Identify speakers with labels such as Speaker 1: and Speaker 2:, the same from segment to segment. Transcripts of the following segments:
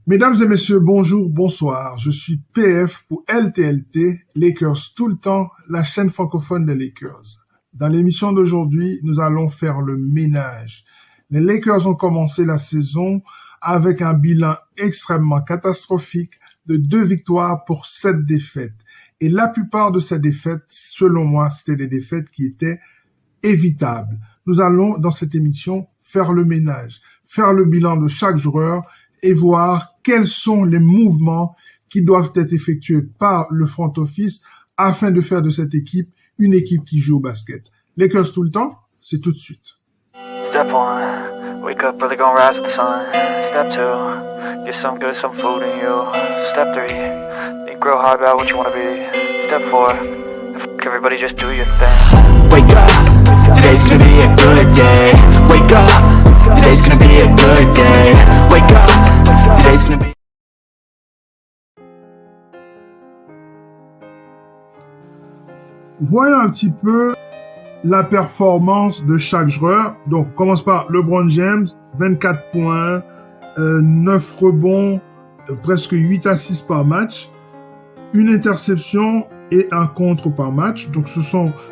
Speaker 1: Mesdames et messieurs, bonjour, bonsoir. Je suis PF pour LTLT, Lakers tout le temps, la chaîne francophone des Lakers. Dans l'émission d'aujourd'hui, nous allons faire le ménage. Les Lakers ont commencé la saison avec un bilan extrêmement catastrophique de 2 victoires pour 7 défaites. Et la plupart de ces défaites, selon moi, c'était des défaites qui étaient évitables. Nous allons, dans cette émission, faire le ménage, faire le bilan de chaque joueur et voir quels sont les mouvements qui doivent être effectués par le front office afin de faire de cette équipe une équipe qui joue au basket. Lakers tout le temps, c'est tout de suite.
Speaker 2: Step 1, wake up early, gonna rise with the sun. Step 2, get some good, some food in you. Step 3, think real hard about what you wanna be. Step 4, everybody just do your thing.
Speaker 3: Wake up, today's gonna be a good day. Wake up, today's gonna be a good day. Wake up, today's gonna be.
Speaker 1: Voyons un petit peu la performance de chaque joueur. Donc, on commence par LeBron James, 24 points, 9 rebonds, presque 8 assists par match, une interception et un contre par match. Donc,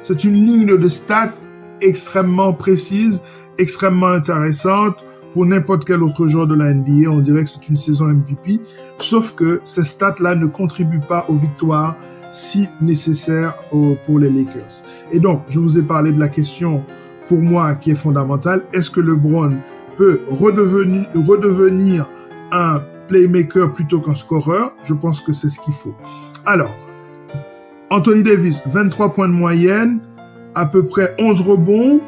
Speaker 1: c'est une ligne de stats extrêmement précise, extrêmement intéressante pour n'importe quel autre joueur de la NBA. On dirait que c'est une saison MVP, sauf que ces stats-là ne contribuent pas aux victoires si nécessaire pour les Lakers. Et donc, je vous ai parlé de la question, pour moi, qui est fondamentale. Est-ce que LeBron peut redevenir un playmaker plutôt qu'un scoreur? Je pense que c'est ce qu'il faut. Alors, Anthony Davis, 23 points de moyenne, à peu près 11 rebonds,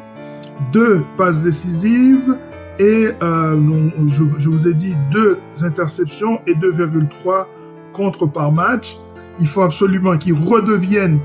Speaker 1: 2 passes décisives et je vous ai dit 2 interceptions et 2,3 contre par match. Il faut absolument qu'il redevienne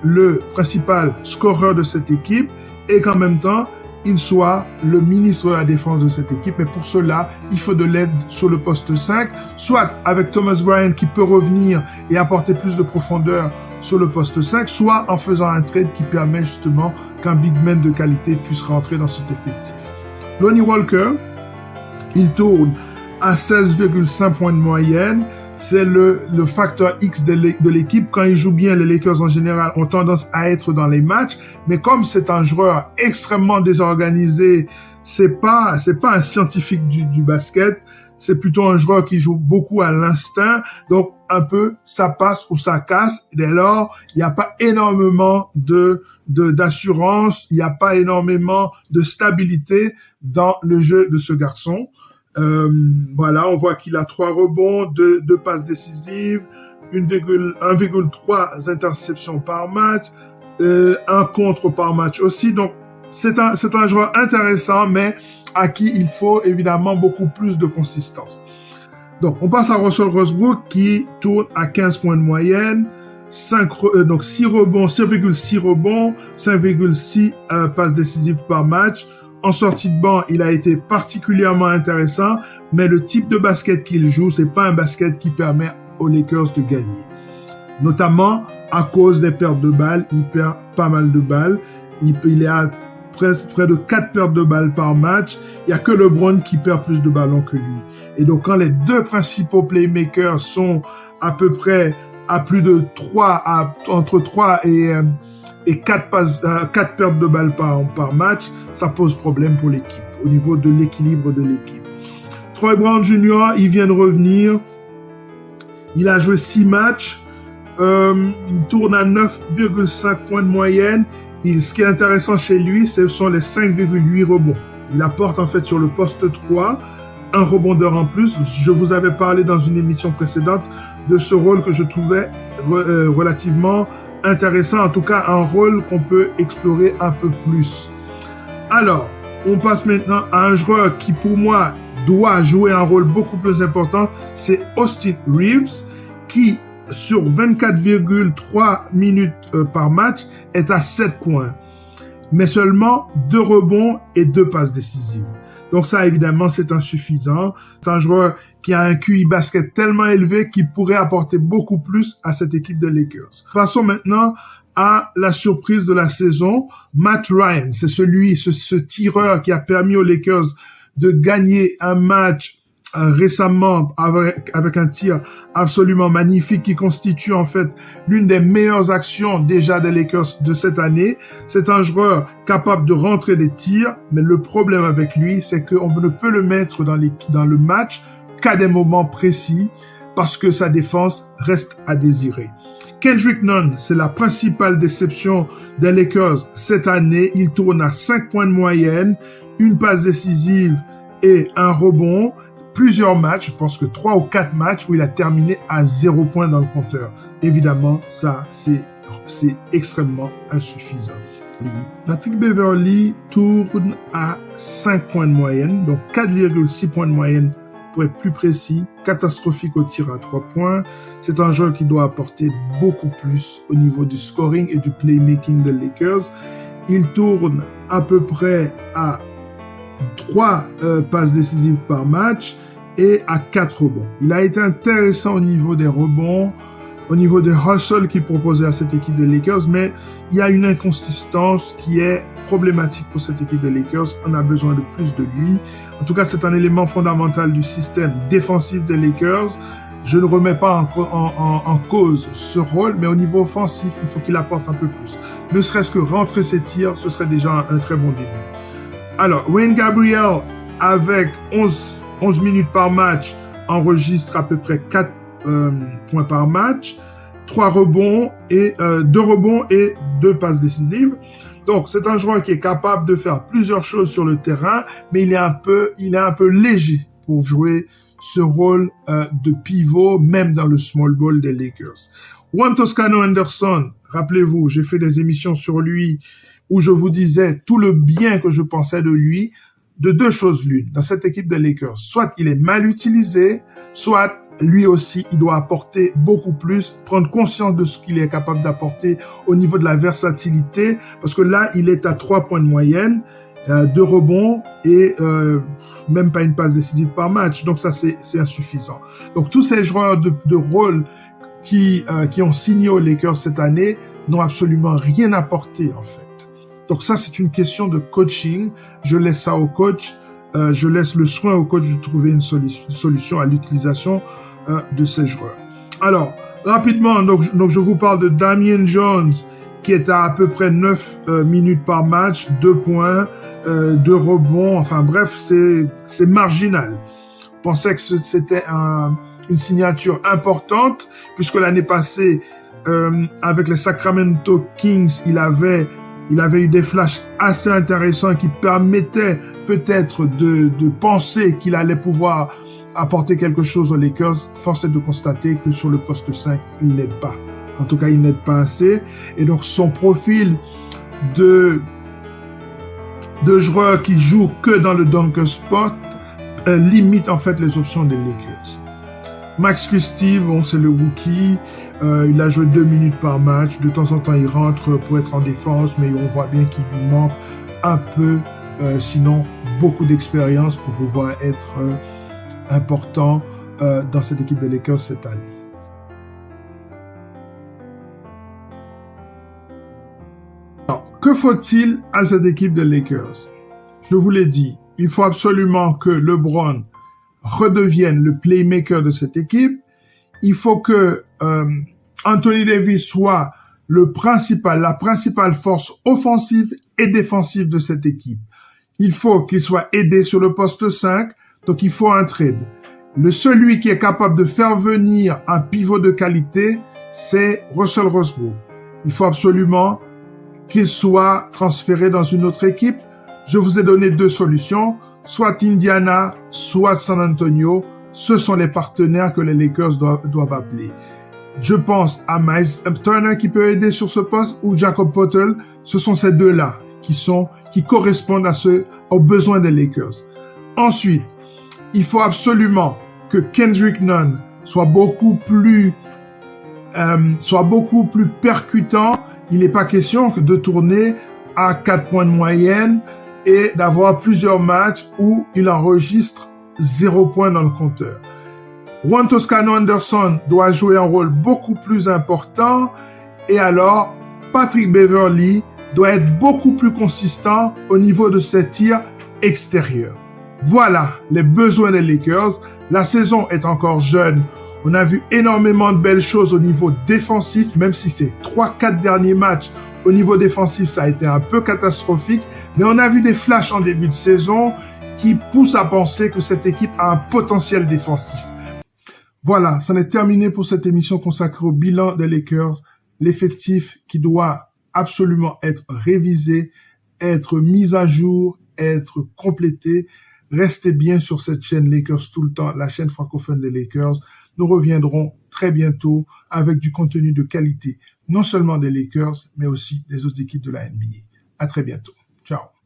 Speaker 1: le principal scoreur de cette équipe et qu'en même temps, il soit le ministre de la défense de cette équipe. Mais pour cela, il faut de l'aide sur le poste 5, soit avec Thomas Bryant qui peut revenir et apporter plus de profondeur sur le poste 5, soit en faisant un trade qui permet justement qu'un big man de qualité puisse rentrer dans cet effectif. Lonnie Walker, il tourne à 16,5 points de moyenne. C'est le facteur X de l'équipe. Quand il joue bien, les Lakers en général ont tendance à être dans les matchs. Mais comme c'est un joueur extrêmement désorganisé, c'est pas un scientifique du basket. C'est plutôt un joueur qui joue beaucoup à l'instinct. Donc, un peu, ça passe ou ça casse. Dès lors, il n'y a pas énormément d'assurance. Il n'y a pas énormément de stabilité dans le jeu de ce garçon. Voilà, on voit qu'il a 3 rebonds, 2 passes décisives, 1,3 interceptions par match, un contre par match aussi. Donc, c'est un joueur intéressant, mais à qui il faut évidemment beaucoup plus de consistance. Donc, on passe à Russell Westbrook qui tourne à 15 points de moyenne, 6 rebonds, 6,6 rebonds, 5,6 passes décisives par match. En sortie de banc, il a été particulièrement intéressant, mais le type de basket qu'il joue, c'est pas un basket qui permet aux Lakers de gagner. Notamment à cause des pertes de balles, il perd pas mal de balles. Il est à près de 4 pertes de balles par match. Il y a que LeBron qui perd plus de ballons que lui. Et donc quand les 2 principaux playmakers sont à peu près à plus de entre 3 et 4 pertes de balles par match, ça pose problème pour l'équipe, au niveau de l'équilibre de l'équipe. Troy Brown Jr., il vient de revenir. Il a joué 6 matchs. Il tourne à 9,5 points de moyenne. Et ce qui est intéressant chez lui, ce sont les 5,8 rebonds. Il apporte en fait sur le poste 3 un rebondeur en plus. Je vous avais parlé dans une émission précédente de ce rôle que je trouvais relativement intéressant, en tout cas un rôle qu'on peut explorer un peu plus. Alors, on passe maintenant à un joueur qui pour moi doit jouer un rôle beaucoup plus important, c'est Austin Reeves, qui sur 24,3 minutes par match est à 7 points, mais seulement 2 rebonds et 2 passes décisives. Donc ça, évidemment, c'est insuffisant. C'est un joueur qui a un QI basket tellement élevé qu'il pourrait apporter beaucoup plus à cette équipe des Lakers. Passons maintenant à la surprise de la saison, Matt Ryan. C'est ce tireur qui a permis aux Lakers de gagner un match récemment avec un tir absolument magnifique qui constitue en fait l'une des meilleures actions déjà des Lakers de cette année. C'est un joueur capable de rentrer des tirs, mais le problème avec lui, c'est qu'on ne peut le mettre dans le match qu'à des moments précis parce que sa défense reste à désirer. Kendrick Nunn, c'est la principale déception des Lakers cette année. Il tourne à 5 points de moyenne, une passe décisive et un rebond. Plusieurs matchs, je pense que 3 ou 4 matchs où il a terminé à 0 points dans le compteur. Évidemment, ça, c'est extrêmement insuffisant. Patrick Beverley tourne à 5 points de moyenne, donc 4,6 points de moyenne pour être plus précis, catastrophique au tir à 3 points. C'est un joueur qui doit apporter beaucoup plus au niveau du scoring et du playmaking des Lakers. Il tourne à peu près à 3 passes décisives par match et à 4 rebonds. Il a été intéressant au niveau des rebonds, au niveau des hustles qu'il proposait à cette équipe des Lakers, mais il y a une inconsistance qui est problématique pour cette équipe des Lakers. On a besoin de plus de lui. En tout cas, c'est un élément fondamental du système défensif des Lakers. Je ne remets pas en cause ce rôle, mais au niveau offensif, il faut qu'il apporte un peu plus. Ne serait-ce que rentrer ses tirs, ce serait déjà un très bon début. Alors, Wayne Gabriel, avec 11 minutes par match, enregistre à peu près 4 points par match, 3 rebonds et 2 rebonds et 2 passes décisives. Donc, c'est un joueur qui est capable de faire plusieurs choses sur le terrain, mais il est un peu léger pour jouer ce rôle de pivot, même dans le small ball des Lakers. Juan Toscano Anderson, rappelez-vous, j'ai fait des émissions sur lui où je vous disais tout le bien que je pensais de lui, de 2 choses l'une, dans cette équipe des Lakers. Soit il est mal utilisé, soit lui aussi, il doit apporter beaucoup plus, prendre conscience de ce qu'il est capable d'apporter au niveau de la versatilité, parce que là, il est à 3 points de moyenne, 2 rebonds et même pas une passe décisive par match. Donc ça, c'est insuffisant. Donc tous ces joueurs de rôle qui ont signé aux Lakers cette année n'ont absolument rien apporté, en fait. Donc ça, c'est une question de coaching. Je laisse ça au coach. Je laisse le soin au coach de trouver une solution à l'utilisation de ces joueurs. Alors, rapidement, donc je vous parle de Damian Jones, qui est à peu près 9 minutes par match, 2 points, 2 rebonds. Enfin bref, c'est marginal. Je pensais que c'était une signature importante, puisque l'année passée, avec les Sacramento Kings, il avait eu des flashs assez intéressants qui permettaient peut-être de penser qu'il allait pouvoir apporter quelque chose aux Lakers. Force est de constater que sur le poste 5, il n'aide pas. En tout cas, il n'aide pas assez. Et donc, son profil de joueur qui joue que dans le dunker spot limite en fait les options des Lakers. Max Christie, bon, c'est le rookie. Il a joué 2 minutes par match. De temps en temps, il rentre pour être en défense, mais on voit bien qu'il lui manque un peu, sinon beaucoup d'expérience pour pouvoir être important dans cette équipe des Lakers cette année. Alors, que faut-il à cette équipe des Lakers? Je vous l'ai dit, il faut absolument que LeBron redevienne le playmaker de cette équipe. Il faut que Anthony Davis soit la principale force offensive et défensive de cette équipe. Il faut qu'il soit aidé sur le poste 5, donc il faut un trade. Celui qui est capable de faire venir un pivot de qualité, c'est Russell Westbrook. Il faut absolument qu'il soit transféré dans une autre équipe. Je vous ai donné 2 solutions, soit Indiana, soit San Antonio. Ce sont les partenaires que les Lakers doivent appeler. Je pense à Miles Turner qui peut aider sur ce poste ou Jacob Poeltl. Ce sont ces 2-là qui correspondent aux besoins des Lakers. Ensuite, il faut absolument que Kendrick Nunn soit beaucoup plus percutant. Il n'est pas question de tourner à 4 points de moyenne et d'avoir plusieurs matchs où il enregistre 0 points dans le compteur. Juan Toscano Anderson doit jouer un rôle beaucoup plus important et alors Patrick Beverley doit être beaucoup plus consistant au niveau de ses tirs extérieurs. Voilà les besoins des Lakers. La saison est encore jeune. On a vu énormément de belles choses au niveau défensif, même si ces 3-4 derniers matchs au niveau défensif, ça a été un peu catastrophique. Mais on a vu des flashs en début de saison qui poussent à penser que cette équipe a un potentiel défensif. Voilà, c'en est terminé pour cette émission consacrée au bilan des Lakers. L'effectif qui doit absolument être révisé, être mis à jour, être complété. Restez bien sur cette chaîne Lakers tout le temps, la chaîne francophone des Lakers. Nous reviendrons très bientôt avec du contenu de qualité, non seulement des Lakers, mais aussi des autres équipes de la NBA. À très bientôt. Ciao.